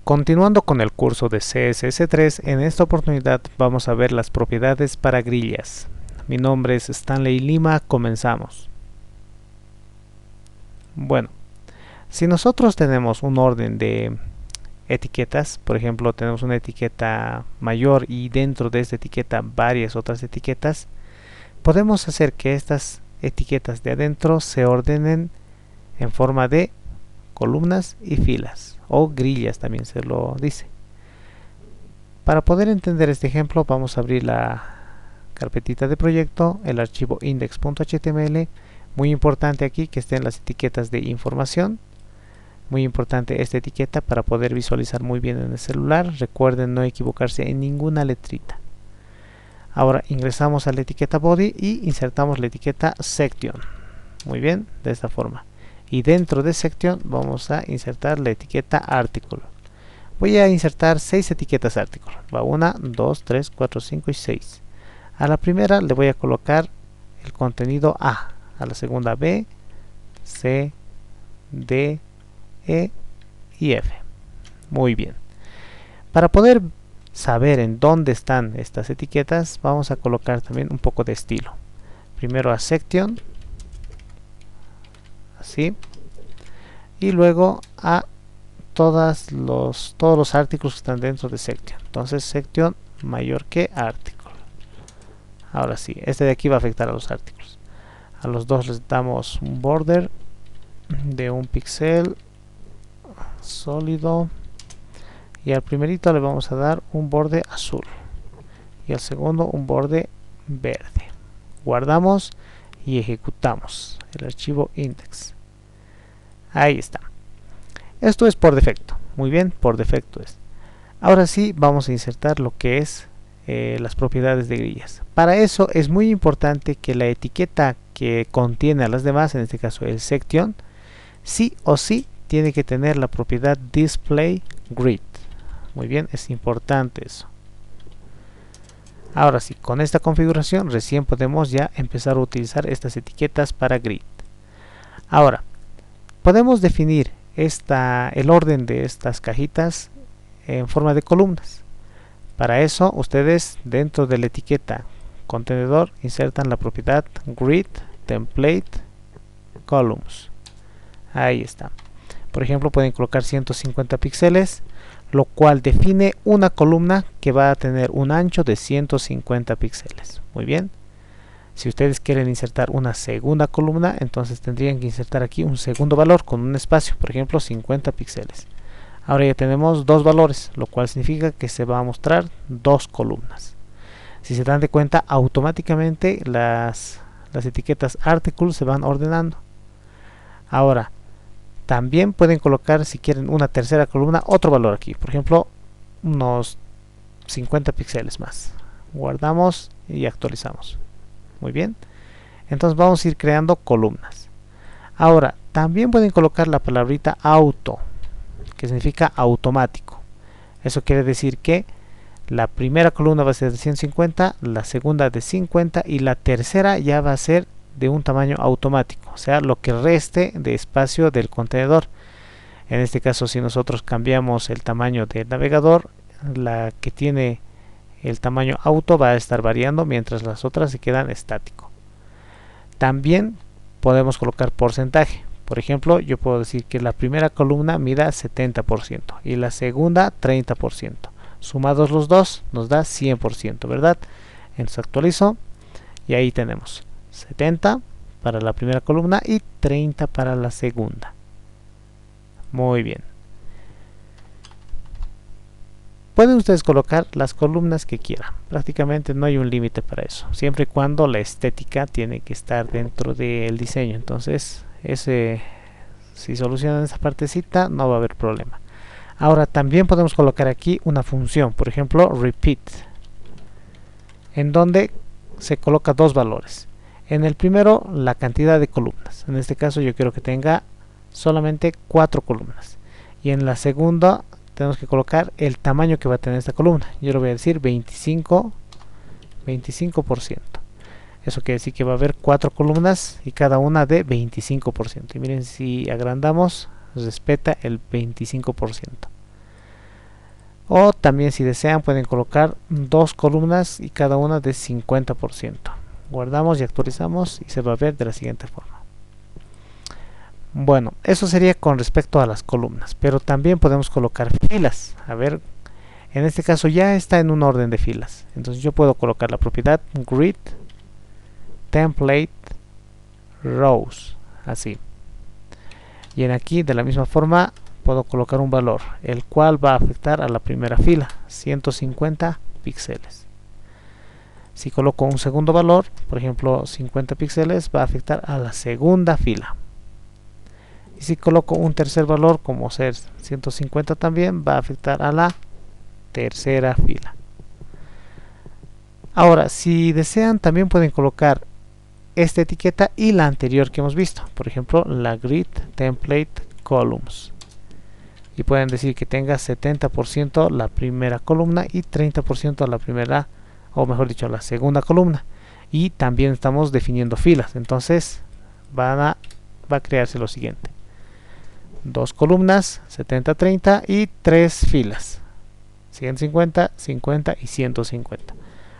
Continuando con el curso de CSS3, en esta oportunidad vamos a ver las propiedades para grillas. Mi nombre es Stanley Lima, comenzamos. Bueno, si nosotros tenemos un orden de etiquetas, por ejemplo tenemos una etiqueta mayor y dentro de esta etiqueta varias otras etiquetas, podemos hacer que estas etiquetas de adentro se ordenen en forma de columnas y filas, o grillas también se lo dice. Para poder entender este ejemplo vamos a abrir la carpetita de proyecto, el archivo index.html. Muy importante aquí que estén las etiquetas de información, muy importante esta etiqueta para poder visualizar muy bien en el celular. Recuerden no equivocarse en ninguna letrita. Ahora ingresamos a la etiqueta body y insertamos la etiqueta section, muy bien, de esta forma. Y dentro de section vamos a insertar la etiqueta article. Voy a insertar 6 etiquetas article. Va 1, 2, 3, 4, 5 y 6. A la primera le voy a colocar el contenido A, a la segunda B, C, D, E y F. Muy bien. Para poder saber en dónde están estas etiquetas, vamos a colocar también un poco de estilo. Primero a section, así, y luego a todos los artículos que están dentro de section. Entonces section mayor que article. Ahora sí, este de aquí va a afectar a los artículos. A los dos les damos un border de 1 píxel sólido, y al primerito le vamos a dar un borde azul y al segundo un borde verde. Guardamos y ejecutamos el archivo index. Ahí está. Esto es por defecto. Muy bien, por defecto es. Ahora sí vamos a insertar lo que es las propiedades de grillas. Para eso es muy importante que la etiqueta que contiene a las demás, en este caso el section, sí o sí tiene que tener la propiedad display grid. Muy bien, es importante eso. Ahora sí, con esta configuración recién podemos ya empezar a utilizar estas etiquetas para grid. Ahora, podemos definir el orden de estas cajitas en forma de columnas. Para eso, ustedes dentro de la etiqueta contenedor insertan la propiedad grid template columns. Ahí está. Por ejemplo, pueden colocar 150 píxeles, lo cual define una columna que va a tener un ancho de 150 píxeles. Muy bien. Si ustedes quieren insertar una segunda columna, entonces tendrían que insertar aquí un segundo valor con un espacio, por ejemplo 50 píxeles. Ahora ya tenemos dos valores, lo cual significa que se va a mostrar dos columnas. Si se dan de cuenta, automáticamente las etiquetas articles se van ordenando. Ahora, también pueden colocar, si quieren una tercera columna, otro valor aquí, por ejemplo unos 50 píxeles más. Guardamos y actualizamos. Muy bien, entonces vamos a ir creando columnas. Ahora, también pueden colocar la palabrita auto, que significa automático. Eso quiere decir que la primera columna va a ser de 150, la segunda de 50 y la tercera ya va a ser de un tamaño automático, o sea, lo que reste de espacio del contenedor. En este caso, si nosotros cambiamos el tamaño del navegador, la que tiene el tamaño auto va a estar variando mientras las otras se quedan estático. También podemos colocar porcentaje. Por ejemplo, yo puedo decir que la primera columna mida 70% y la segunda 30%. Sumados los dos nos da 100%, ¿verdad? Entonces actualizo y ahí tenemos 70 para la primera columna y 30 para la segunda. Muy bien. Pueden ustedes colocar las columnas que quieran. Prácticamente no hay un límite para eso. Siempre y cuando la estética tiene que estar dentro del diseño. Entonces, si solucionan esa partecita, no va a haber problema. Ahora, también podemos colocar aquí una función. Por ejemplo, repeat. En donde se coloca dos valores. En el primero, la cantidad de columnas. En este caso, yo quiero que tenga solamente 4 columnas. Y en la segunda tenemos que colocar el tamaño que va a tener esta columna. Yo le voy a decir 25%. Eso quiere decir que va a haber 4 columnas y cada una de 25%. Y miren, si agrandamos, respeta el 25%. o también si desean pueden colocar dos columnas y cada una de 50%. Guardamos y actualizamos y se va a ver de la siguiente forma. Bueno, eso sería con respecto a las columnas, pero también podemos colocar filas. A ver, en este caso ya está en un orden de filas, entonces yo puedo colocar la propiedad grid template rows, así, y en aquí de la misma forma puedo colocar un valor, el cual va a afectar a la primera fila, 150 píxeles. Si coloco un segundo valor, por ejemplo 50 píxeles, va a afectar a la segunda fila. Y si coloco un tercer valor, como ser 150 también, va a afectar a la tercera fila. Ahora, si desean, también pueden colocar esta etiqueta y la anterior que hemos visto. Por ejemplo, la grid template columns. Y pueden decir que tenga 70% la primera columna y 30% la primera, o mejor dicho, la segunda columna. Y también estamos definiendo filas. Entonces, va a crearse lo siguiente: dos columnas, 70, 30 y tres filas, 150, 50 y 150.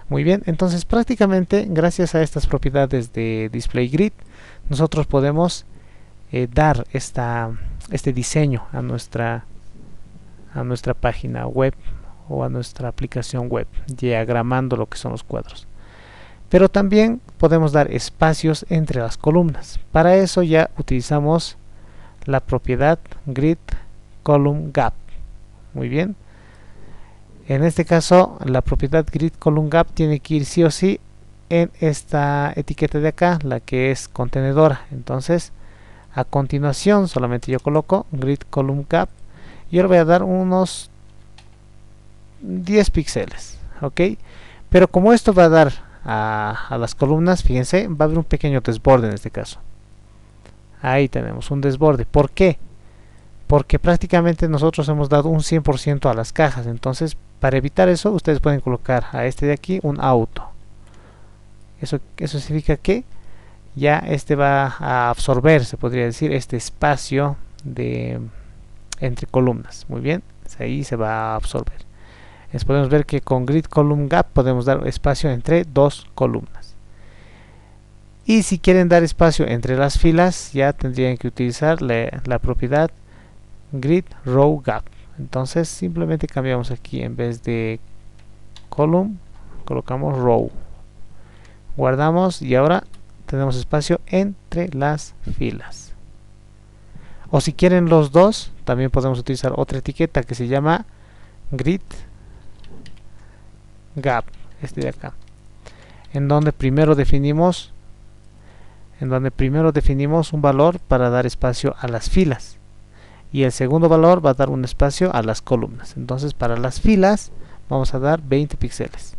Muy bien, entonces prácticamente gracias a estas propiedades de display grid nosotros podemos dar este diseño a nuestra página web o a nuestra aplicación web, diagramando lo que son los cuadros. Pero también podemos dar espacios entre las columnas. Para eso ya utilizamos la propiedad grid column gap. Muy bien, en este caso la propiedad grid column gap tiene que ir sí o sí en esta etiqueta de acá, la que es contenedora. Entonces a continuación solamente yo coloco grid column gap y yo le voy a dar unos 10 píxeles, ok, pero como esto va a dar a las columnas, fíjense, va a haber un pequeño desborde en este caso. Ahí tenemos un desborde. ¿Por qué? Porque prácticamente nosotros hemos dado un 100% a las cajas. Entonces, para evitar eso, ustedes pueden colocar a este de aquí un auto. Eso significa que ya este va a absorber, se podría decir, este espacio entre columnas. Muy bien, ahí se va a absorber. Podemos ver que con grid column gap podemos dar espacio entre dos columnas. Y si quieren dar espacio entre las filas, ya tendrían que utilizar la propiedad grid row gap. Entonces simplemente cambiamos aquí, en vez de column colocamos row, guardamos y ahora tenemos espacio entre las filas. O si quieren los dos, también podemos utilizar otra etiqueta que se llama grid gap, este de acá, en donde primero definimos un valor para dar espacio a las filas y el segundo valor va a dar un espacio a las columnas. Entonces para las filas vamos a dar 20 píxeles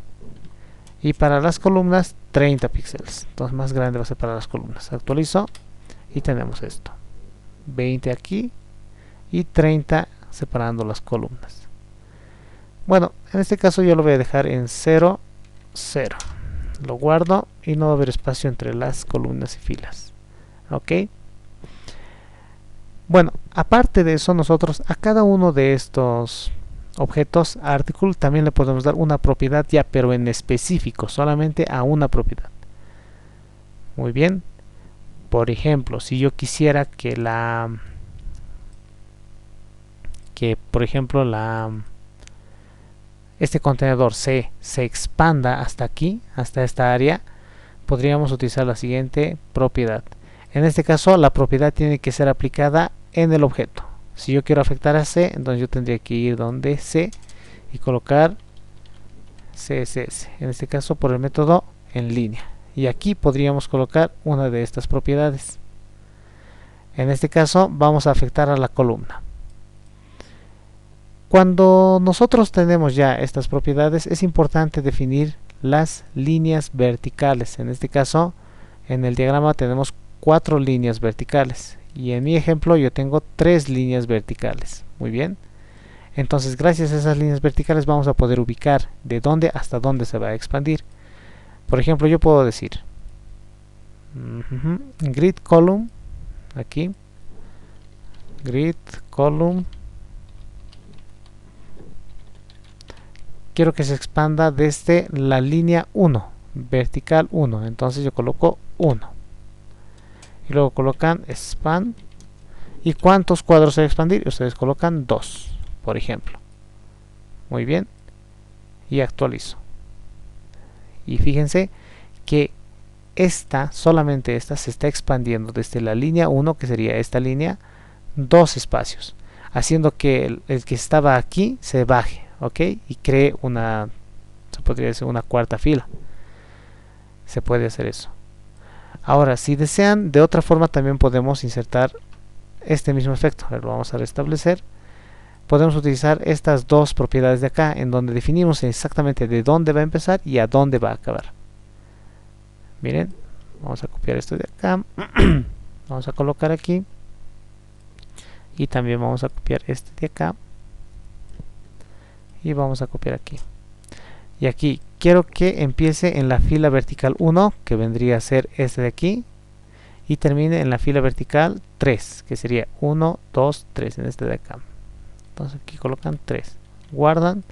y para las columnas 30 píxeles. Entonces más grande va a ser para las columnas. Actualizo y tenemos esto, 20 aquí y 30 separando las columnas. Bueno, en este caso yo lo voy a dejar en 0, 0. Lo guardo y no va a haber espacio entre las columnas y filas. Ok. Bueno, aparte de eso, nosotros a cada uno de estos objetos article también le podemos dar una propiedad ya, pero en específico, solamente a una propiedad. Muy bien. Por ejemplo, si yo quisiera por ejemplo este contenedor se expanda hasta aquí, hasta esta área, podríamos utilizar la siguiente propiedad. En este caso la propiedad tiene que ser aplicada en el objeto. Si yo quiero afectar a C, entonces yo tendría que ir donde C y colocar CSS, en este caso por el método en línea, y aquí podríamos colocar una de estas propiedades. En este caso vamos a afectar a la columna. Cuando nosotros tenemos ya estas propiedades, es importante definir las líneas verticales. En este caso, en el diagrama tenemos 4 líneas verticales y en mi ejemplo yo tengo 3 líneas verticales. Muy bien, entonces gracias a esas líneas verticales vamos a poder ubicar de dónde hasta dónde se va a expandir. Por ejemplo, yo puedo decir grid column, aquí grid column quiero que se expanda desde la línea 1, vertical 1, entonces yo coloco 1 y luego colocan expand. ¿Y cuántos cuadros se va a expandir? Ustedes colocan 2, por ejemplo. Muy bien, y actualizo. Y fíjense que solamente esta se está expandiendo desde la línea 1, que sería esta línea, 2 espacios, haciendo que el que estaba aquí se baje, ¿ok? Y cree se podría decir una cuarta fila. Se puede hacer eso. Ahora, si desean, de otra forma también podemos insertar este mismo efecto. A ver, lo vamos a restablecer. Podemos utilizar estas dos propiedades de acá, en donde definimos exactamente de dónde va a empezar y a dónde va a acabar. Miren, vamos a copiar esto de acá. Vamos a colocar aquí. Y también vamos a copiar este de acá. Y vamos a copiar aquí. Y aquí quiero que empiece en la fila vertical 1, que vendría a ser este de aquí. Y termine en la fila vertical 3, que sería 1, 2, 3 en este de acá. Entonces aquí colocan 3. Guardan,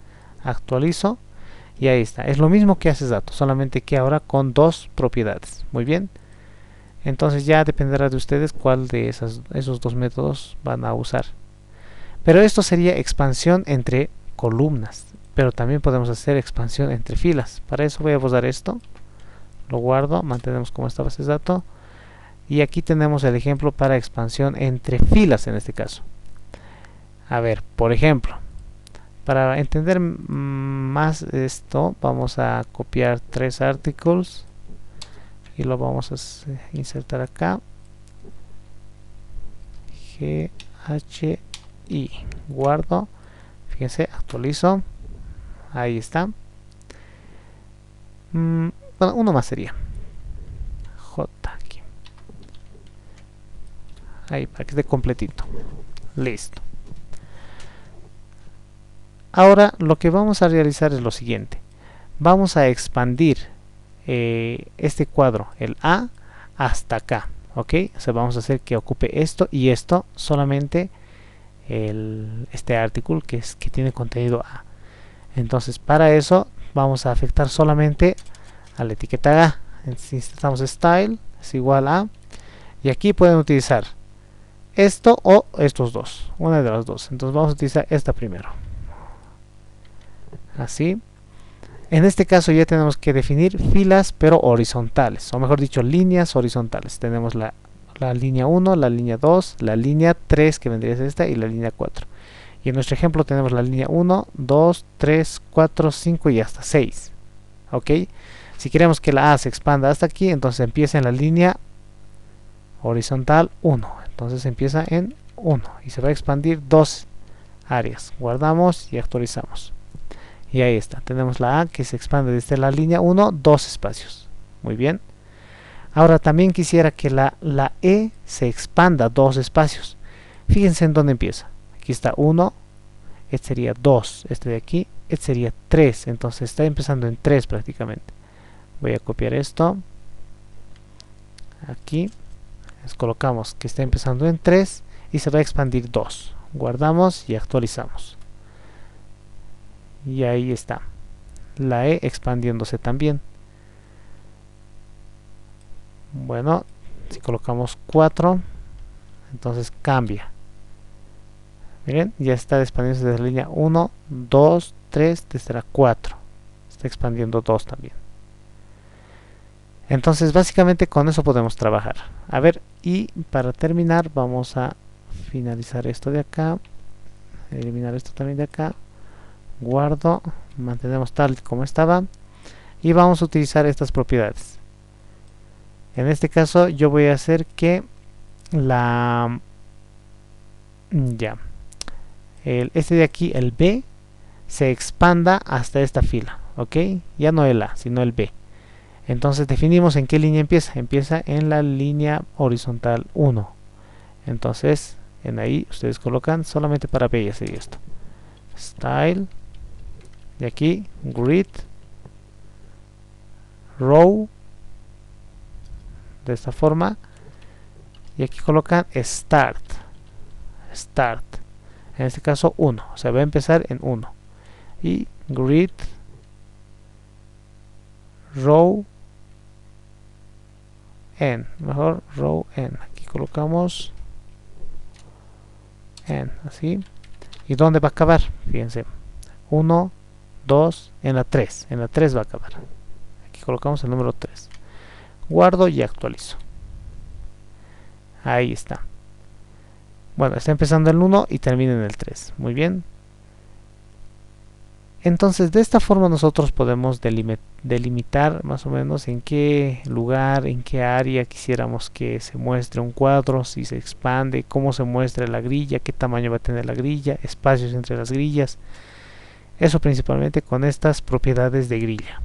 actualizo. Y ahí está. Es lo mismo que haces datos, solamente que ahora con dos propiedades. Muy bien. Entonces ya dependerá de ustedes cuál de esos dos métodos van a usar. Pero esto sería expansión entre columnas. Pero también podemos hacer expansión entre filas. Para eso voy a borrar esto. Lo guardo, mantenemos como esta base de datos. Y aquí tenemos el ejemplo para expansión entre filas en este caso. A ver, por ejemplo, para entender más esto, vamos a copiar 3 articles y lo vamos a insertar acá. GHI, guardo, fíjense, actualizo, ahí está. Bueno, uno más sería J aquí, ahí para que esté completito, listo. Ahora lo que vamos a realizar es lo siguiente. Vamos a expandir este cuadro, el A, hasta acá. ¿Ok? O sea, vamos a hacer que ocupe esto y esto, solamente este artículo que tiene contenido A. Entonces, para eso vamos a afectar solamente a la etiqueta A. Insertamos style, es igual a, y aquí pueden utilizar esto o estos dos, una de las dos. Entonces vamos a utilizar esta primero. Así. En este caso ya tenemos que definir filas pero horizontales, o mejor dicho líneas horizontales. Tenemos la línea 1, la línea 2, la línea 3 que vendría a ser esta y la línea 4. Y en nuestro ejemplo tenemos la línea 1, 2, 3, 4, 5 y hasta 6. ¿Ok? Si queremos que la A se expanda hasta aquí, entonces empieza en la línea horizontal 1. Entonces empieza en 1 y se va a expandir 2 áreas. Guardamos y actualizamos. Y ahí está, tenemos la A que se expande desde la línea 1, 2 espacios. Muy bien. Ahora también quisiera que la E se expanda 2 espacios. Fíjense en dónde empieza. Aquí está 1, este sería 2, este de aquí, este sería 3. Entonces está empezando en 3 prácticamente. Voy a copiar esto. Aquí. Les colocamos que está empezando en 3 y se va a expandir 2. Guardamos y actualizamos. Y ahí está, la E expandiéndose también. Bueno, si colocamos 4, entonces cambia. Miren, ya está expandiéndose desde la línea 1, 2, 3, desde la 4. Está expandiendo 2 también. Entonces básicamente con eso podemos trabajar. A ver, y para terminar vamos a finalizar esto de acá. Eliminar esto también de acá. Guardo, mantenemos tal como estaba y vamos a utilizar estas propiedades. En este caso yo voy a hacer que este de aquí, el B, se expanda hasta esta fila, ok, ya no el A sino el B. Entonces definimos en qué línea empieza en la línea horizontal 1. Entonces en ahí ustedes colocan solamente para B, ya sería esto, style. Y aquí, grid, row, de esta forma. Y aquí colocan start. En este caso 1, o sea, va a empezar en 1. y grid row n, mejor row n, aquí colocamos n, así. ¿Y dónde va a acabar? Fíjense, 1, 2, en la 3 va a acabar. Aquí colocamos el número 3, guardo y actualizo. Ahí está. Bueno, está empezando el 1 y termina en el 3, muy bien. Entonces de esta forma nosotros podemos delimitar más o menos en qué lugar, en qué área quisiéramos que se muestre un cuadro, si se expande, cómo se muestra la grilla, qué tamaño va a tener la grilla, espacios entre las grillas. Eso principalmente con estas propiedades de grilla.